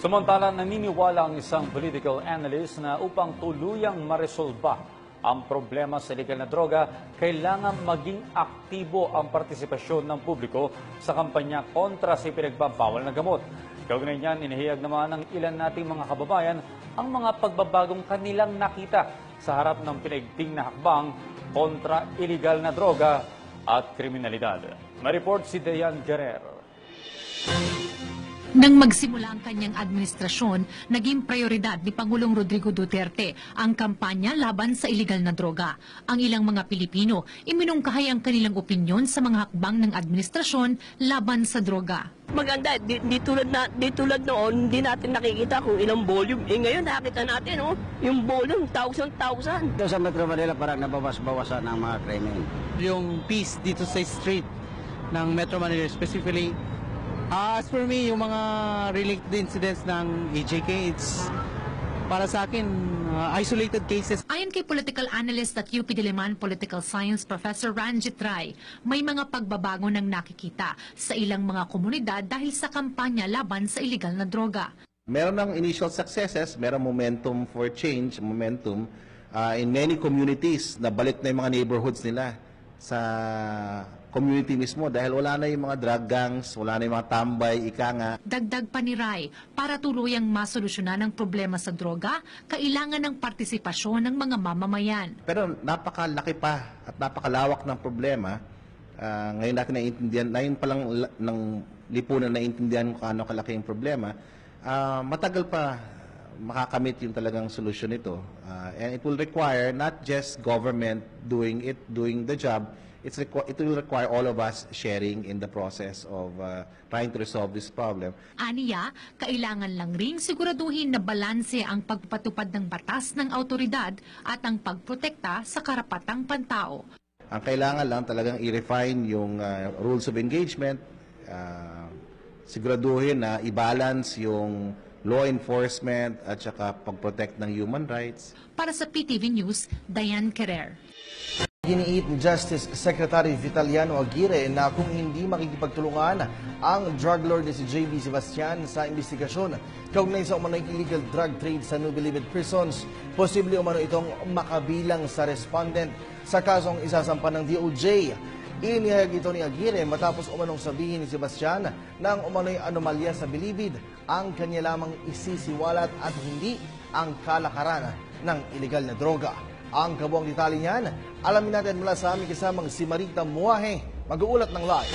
Samantala, naniniwala ang isang political analyst na upang tuluyang maresolba ang problema sa illegal na droga, kailangan maging aktibo ang partisipasyon ng publiko sa kampanya kontra sa pinagbabawal na gamot. Kaugnay niyan, inihiyag naman ng ilan nating mga kababayan ang mga pagbabagong kanilang nakita sa harap ng pinaigting na hakbang kontra illegal na droga at kriminalidad. May-report si Dayan Guerrero. Nang magsimula ang kanyang administrasyon, naging prioridad ni Pangulong Rodrigo Duterte ang kampanya laban sa iligal na droga. Ang ilang mga Pilipino iminungkahay ang kanilang opinyon sa mga hakbang ng administrasyon laban sa droga. Maganda, di tulad noon, hindi natin nakikita kung ilang volume. Ngayon nakita natin, yung volume, 1,000. Dito sa Metro Manila parang nabawas-bawasan ang mga krimen. Yung peace dito sa street ng Metro Manila, specifically, as for me, yung mga related incidents ng AJK, it's para sa akin, isolated cases. Ayon kay political analyst at UP Diliman Political Science Professor Ranjit Rai, may mga pagbabago nang nakikita sa ilang mga komunidad dahil sa kampanya laban sa iligal na droga. Meron ng initial successes, meron momentum for change, momentum in many communities. Nabalik na yung mga neighborhoods nila sa community mismo dahil wala na yung mga drug gangs, wala na yung mga tambay, ika nga. Dagdag pa ni Rai, para tuluyang masolusyonan ang problema sa droga, kailangan ng partisipasyon ng mga mamamayan. Pero napakalaki pa at napakalawak ng problema. Ngayon natin naiintindihan, ngayon pa lang ng lipunan naiintindihan kung ano kalaki yung problema. Matagal pa makakamit yung talagang solusyon nito. And it will require not just government doing the job, it will require all of us sharing in the process of trying to resolve this problem. Aniya, kailangan lang ring siguraduhin na balanse ang pagpapatupad ng batas ng autoridad at ang pagprotekta sa karapatang pantao. Ang kailangan lang talagang i-refine yung rules of engagement, siguraduhin na i-balance yung law enforcement at saka pag-protect ng human rights. Para sa PTV News, Dayan Querer. Giniit ni Justice Secretary Vitaliano Aguirre na kung hindi makikipagtulungan ang drug lord si JB Sebastian sa investigasyon kaugnay sa umano'y illegal drug trade sa Nubilibid prisons, posible umano itong makabilang sa respondent sa kasong isasampa ng DOJ. Inihayag ito ni Aguirre matapos umanong sabihin ni Sebastian na ang umano'y anomalya sa Bilibid ang kanya lamang isisiwalat at hindi ang kalakaran ng illegal na droga. Ang kabuang detalye niyan, alamin natin mula sa aming kasamang si Marita Muahe, mag-uulat ng live.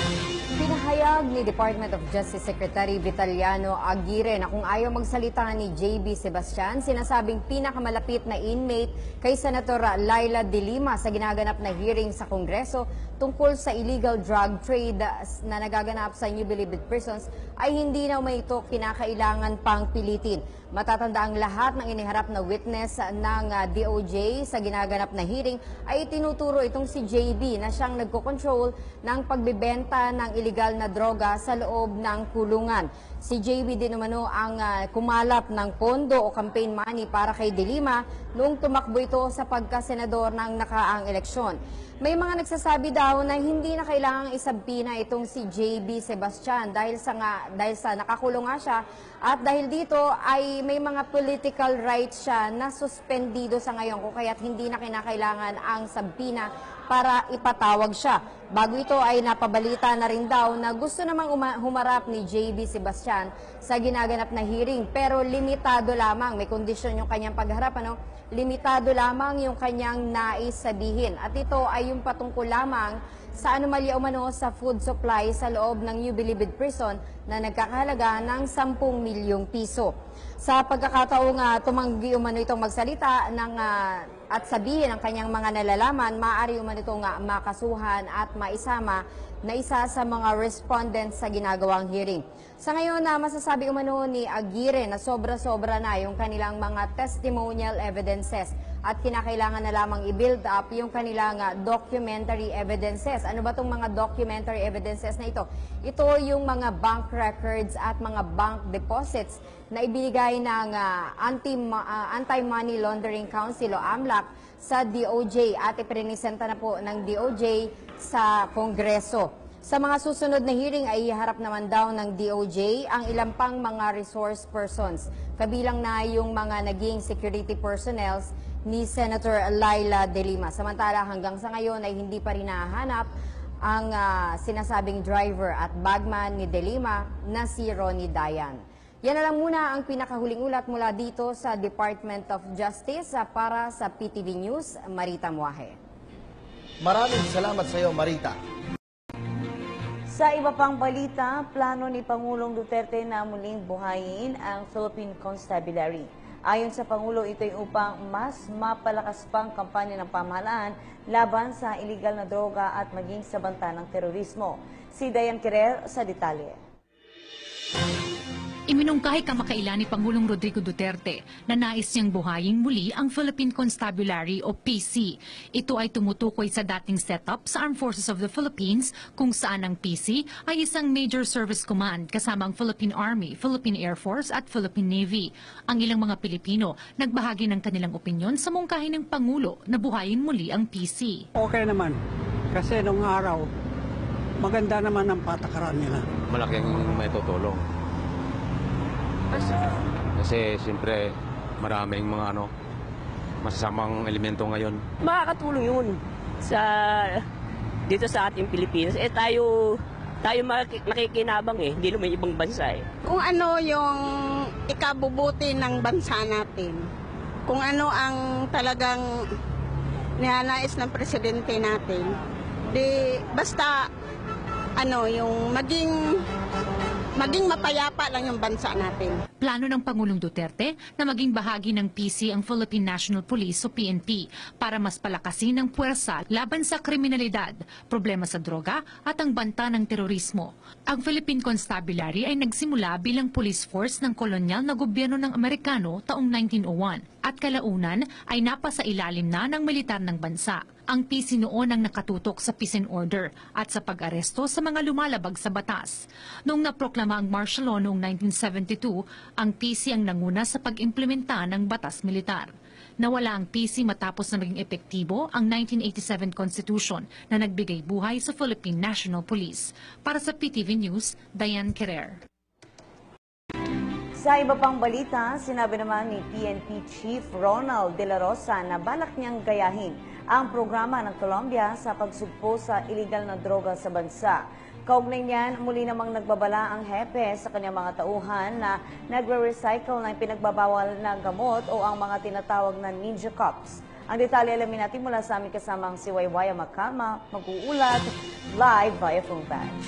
Pinahayag ni Department of Justice Secretary Vitaliano Aguirre na kung ayaw magsalita ni JB Sebastian, sinasabing pinakamalapit na inmate kay Senator Laila De Lima sa ginaganap na hearing sa Kongreso tungkol sa illegal drug trade na nagaganap sa New Bilibid prisons ay hindi na may ito kinakailangan pang pilitin. Matatanda ang lahat ng iniharap na witness ng DOJ sa ginaganap na hearing ay tinuturo itong si JB na siyang nagko-control ng pagbibenta ng iligal na droga sa loob ng kulungan. Si JB din umano ang kumalap ng pondo o campaign money para kay De Lima noong tumakbo ito sa pagkasenador ng nakaraang eleksyon. May mga nagsasabi daw na hindi na kailangang isabpina itong si JB Sebastian dahil sa nakakulong nga siya at dahil dito ay may mga political rights siya na suspendido sa ngayon kung kaya't hindi na kinakailangan ang sabpina para ipatawag siya. Bago ito ay napabalita na rin daw na gusto namang humarap ni JB Sebastian sa ginaganap na hearing pero limitado lamang, may kondisyon yung kanyang pagharap, limitado lamang yung kanyang nais sabihin. At ito ay yung patungkol lamang sa anomalya umano sa food supply sa loob ng New Bilibid Prison na nagkakahalaga ng 10 milyong piso. Sa pagkakataong tumanggi umano itong magsalita at sabihin ang kanyang mga nalalaman, maaari umano itong makasuhan at maisama na isa sa mga respondents sa ginagawang hearing. Sa ngayon masasabi umano ni Aguirre na sobra-sobra na yung kanilang mga testimonial evidences at kinakailangan na lamang i-build up yung kanilang documentary evidences. Ano ba itong mga documentary evidences na ito? Ito yung mga bank records at mga bank deposits na ibinigay ng Anti-Money Laundering Council o AMLAC sa DOJ at ipresenta na po ng DOJ sa Kongreso. Sa mga susunod na hearing ay iharap naman daw ng DOJ ang ilang pang mga resource persons. Kabilang na yung mga naging security personnel ni Senator Laila De Lima. Samantala hanggang sa ngayon ay hindi pa rin nahahanap ang sinasabing driver at bagman ni De Lima na si Ronnie Dayan. Yan na lang muna ang pinakahuling ulat mula dito sa Department of Justice. Para sa PTV News, Marita Muahe. Maraming salamat sa iyo, Marita. Sa iba pang balita, plano ni Pangulong Duterte na muling buhayin ang Philippine Constabulary. Ayon sa Pangulo, ito'y upang mas mapalakas pang kampanya ng pamahalaan laban sa iligal na droga at maging sa banta ng terorismo. Si Dayan Querer sa detalye. Iminungkahi kamakailan ni Pangulong Rodrigo Duterte na nais niyang buhayin muli ang Philippine Constabulary o PC. Ito ay tumutukoy sa dating setup sa Armed Forces of the Philippines kung saan ang PC ay isang major service command kasama ang Philippine Army, Philippine Air Force at Philippine Navy. Ang ilang mga Pilipino nagbahagi ng kanilang opinyon sa mungkahi ng Pangulo na buhayin muli ang PC. Okay naman, kasi nung araw, maganda naman ang patakaran nila. Malaking may tutulong. Kasi siyempre maraming mga masasamang elemento ngayon. Makakatulong yun dito sa ating Pilipinas. Tayo makikinabang hindi naman ibang bansa Kung ano yung ikabubuti ng bansa natin, kung ano ang talagang ninanais ng presidente natin, di basta yung maging mapayapa lang yung bansa natin. Plano ng Pangulong Duterte na maging bahagi ng PC ang Philippine National Police o PNP para mas palakasin ang puwersa laban sa kriminalidad, problema sa droga at ang banta ng terorismo. Ang Philippine Constabulary ay nagsimula bilang police force ng kolonyal na gobyerno ng Amerikano taong 1901 at kalaunan ay napasailalim na ng militar ng bansa. Ang PC noon ang nakatutok sa peace and order at sa pag-aresto sa mga lumalabag sa batas. Noong naproklama ang martial law noong 1972, ang PC ang nanguna sa pag-implementa ng batas militar. Nawala ang PC matapos na maging epektibo ang 1987 Constitution na nagbigay buhay sa Philippine National Police. Para sa PTV News, Diane Querer. Sa iba pang balita, sinabi naman ni PNP Chief Ronald De La Rosa na balak niyang gayahin ang programa ng Colombia sa pagsugpo sa iligal na droga sa bansa. Kaugnay niyan, muli namang nagbabala ang hepe sa kanyang mga tauhan na nagre-recycle ng pinagbabawal na gamot o ang mga tinatawag na ninja cups. Ang detalye alamin natin mula sa aming kasamang si Waywaya Makama, mag-uulat live via phone patch.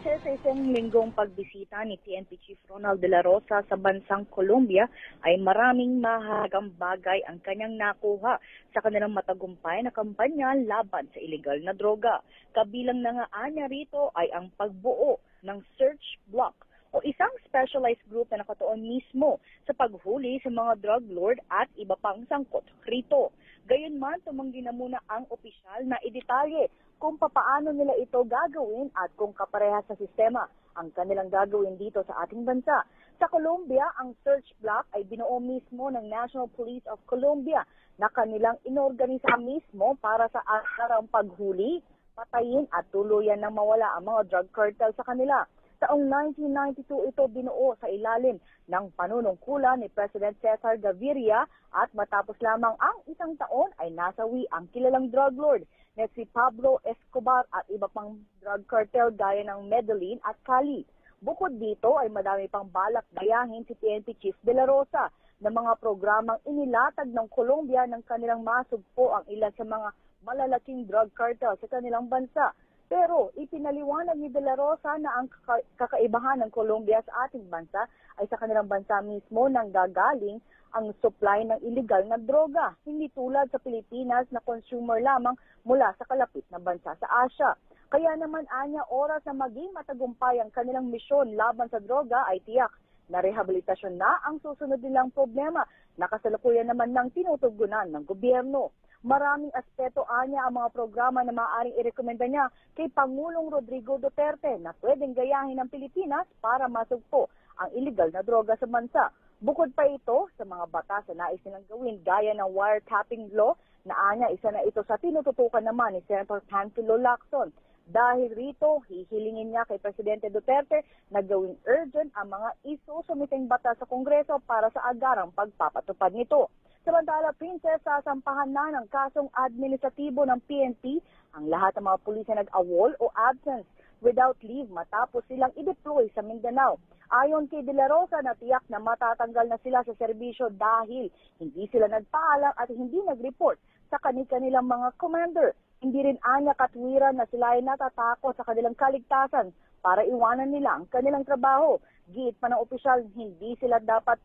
Sa isang linggong pagbisita ni PNP Chief Ronald De La Rosa sa bansang Colombia ay maraming mahalagang bagay ang kanyang nakuha sa kanilang matagumpay na kampanya laban sa iligal na droga. Kabilang na nga anya rito ay ang pagbuo ng search block o isang specialized group na nakatuon mismo sa paghuli sa mga drug lord at iba pang sangkot rito. Gayunman, tumanggi na muna ang opisyal na idetalye kung papaano nila ito gagawin at kung kapareha sa sistema ang kanilang gagawin dito sa ating bansa. Sa Colombia, ang search block ay binuo mismo ng National Police of Colombia na kanilang inorganisa mismo para sa araw paghuli, patayin at tuluyan na mawala ang mga drug cartel sa kanila. Taong 1992 ito binuo sa ilalim ng panunungkulan ni President Cesar Gaviria at matapos lamang ang isang taon ay nasawi ang kilalang drug lord na si Pablo Escobar at iba pang drug cartel gaya ng Medellin at Cali. Bukod dito ay madami pang balak gayahin si PNP Chief De La Rosa na mga programang inilatag ng Colombia ng kanilang masugpo ang ilan sa mga malalaking drug cartel sa kanilang bansa. Pero ipinaliwanag ni De La Rosa na ang kakaibahan ng Colombia sa ating bansa ay sa kanilang bansa mismo nang gagaling ang supply ng illegal na droga, hindi tulad sa Pilipinas na consumer lamang mula sa kalapit na bansa sa Asia. Kaya naman anya oras na maging matagumpay ang kanilang misyon laban sa droga ay tiyak na rehabilitasyon na ang susunod nilang problema na kasalukuyan naman ng tinutugunan ng gobyerno. Maraming aspeto anya ang mga programa na maaaring irekomenda niya kay Pangulong Rodrigo Duterte na pwedeng gayahin ng Pilipinas para masugpo ang illegal na droga sa bansa. Bukod pa ito sa mga batas na nais nilang gawin gaya ng wiretapping law na anya isa na ito sa tinututukan naman ni Senator Panfilo Lacson. Dahil rito, hihilingin niya kay Presidente Duterte na gawing urgent ang mga isusumiting batas sa Kongreso para sa agarang pagpapatupad nito. Samantala, Princess, sasampahan na ng kasong administratibo ng PNP ang lahat ng mga pulis na nag-awol o absence without leave matapos silang i-deploy sa Mindanao. Ayon kay De La Rosa, natiyak na matatanggal na sila sa serbisyo dahil hindi sila nagpaalam at hindi nag-report sa kanilang mga commander. Hindi rin anya katwiran na sila ay natatakot sa kanilang kaligtasan para iwanan nila ang kanilang trabaho. Giit pa ng opisyal, hindi sila dapat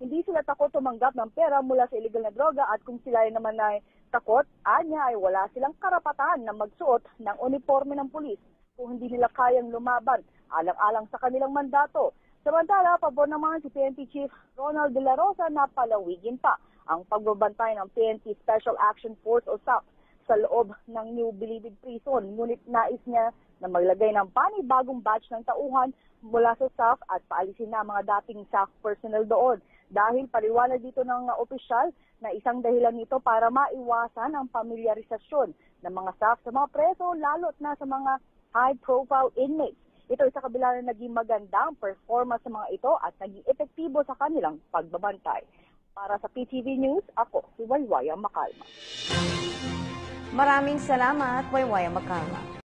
hindi sila takot tumanggap ng pera mula sa illegal na droga at kung sila ay naman ay takot, anya ay wala silang karapatan na magsuot ng uniforme ng pulis kung hindi nila kayang lumaban alang-alang sa kanilang mandato. Samantala, pabor naman si PNP Chief Ronald De La Rosa na palawigin pa ang pagbabantay ng PNP Special Action Force o SAF sa loob ng New Bilibid Prison. Ngunit nais niya na maglagay ng panibagong batch ng tauhan mula sa SAF at paalisin na mga dating SAF personnel doon. Dahil paliwanag dito ng opisyal na isang dahilan nito para maiwasan ang pamilyarisasyon ng mga SAF sa mga preso, lalo't na sa mga high-profile inmates. Ito ay sa kabila na naging magandang performance sa mga ito at naging epektibo sa kanilang pagbabantay. Para sa PTV News, ako si Waywaya Makalma. Maraming salamat, Waywaya Makalma.